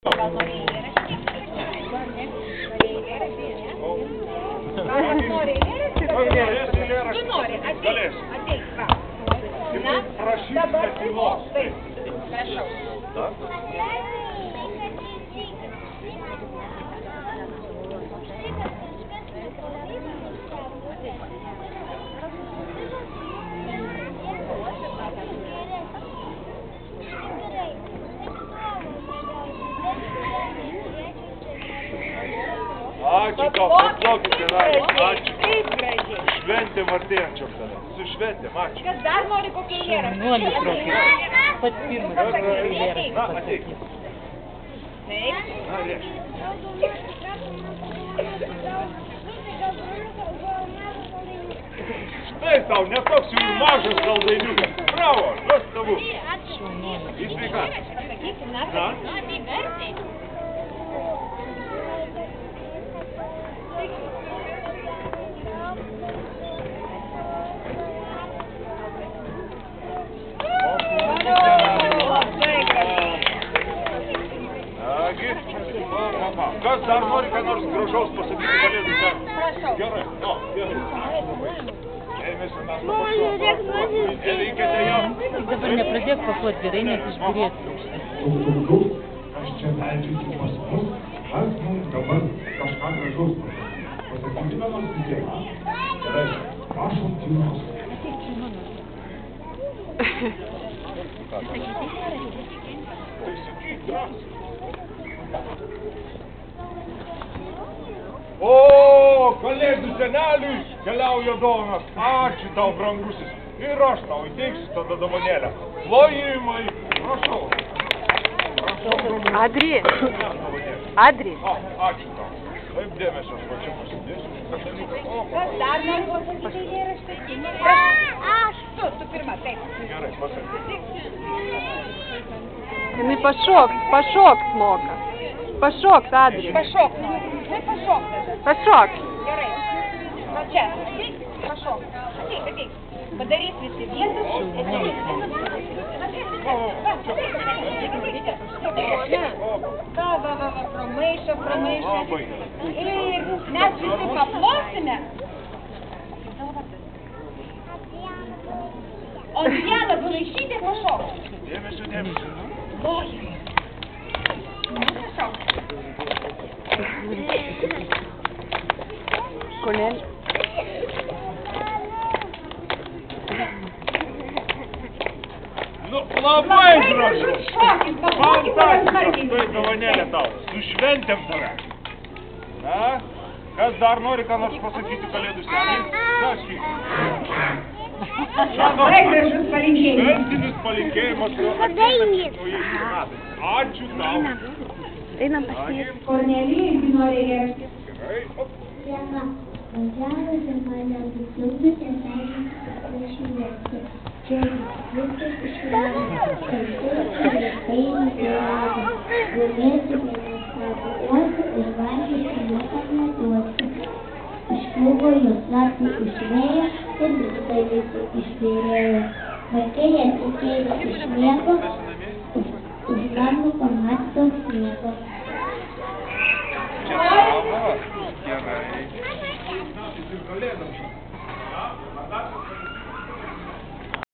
Gal nori eilėraštį? Nori eilėraštį? Tu nori, ateik, va. Na, dabar tylos. Taip, prašau. Ačiū tau, paplaukite, ačiū. Šventėm artėjančiom tada. Su šventėm, ačiū. Kas dar nori kokį eilėraštį? Nuolis trokį. Pats pirmas eilėraštį pasakyti. Taip. Na, reiškia. Štai tau, netoks jau mažas saldainiukas. Bravo, nuostabu. Į sveikatą. Na? Kas dar nori, ką nors gražaus pasakyti kalėdų senį? Prašau. Gerai, gerai. Ėmėsi mes paprašau. Nereikėte jau. Dabar nepradėk pakuot gerai, nes išbūrės. Aš čia meldžiuosi pas mus, kas mums dabar kažką gražaus pasakykime nors visiems. Gerai, prašom tylos. Tai sakyk, drąsiai. O, kalėdų seneliui keliauja dovanas. Ačiū tau, brangusis. Ir aš tau įteiksiu tada dovanėlę. Plojimai, prašau. Adri. Adri. Ačiū tau. Taip dėmesio, aš pačiu pasidėsiu. Kas dar nori pasakyti eilėraštį? Aš. Tu pirma, taip. Gerai, pasakyk. Jinai pašokt moka. Pašokt, Adri. Pašok. Tai pašok tada. Pašokt. Gerai. Va čia. Pašok. Ateik. Padarys visi vietas. Va, pramaišo. Ir mes visi paplosime. O Diana palaišyti pašok. Dėmesio. Loja. Pašok. Konel. Nu, labai gražu. Šokis, pašokis, Fantastiškas, tai dovanėlė tau. Su šventėm tave. Na, kas dar nori ką nors pasakyti kalėdų seniai? Sakyk. Labai gražus palinkėjimas. Šventinis palinkėjimas su ateinančiais naujais metais. Ačiū tau. Einam pasiekti. Kornelijai nori eilėraštį. Gerai, op. Diena, važiavote mane nustumdyti prašydėti. Čia viskas išvaro, kartu tai nusirado. Galėsi nenustabuoti ir valgyti niekam neduoti. Iškliuvo jos lapų iš vėjo ir viską visų išvėrėjo. Vaikai atsikėlė iš miego, už lango pamato sniego. Gerai.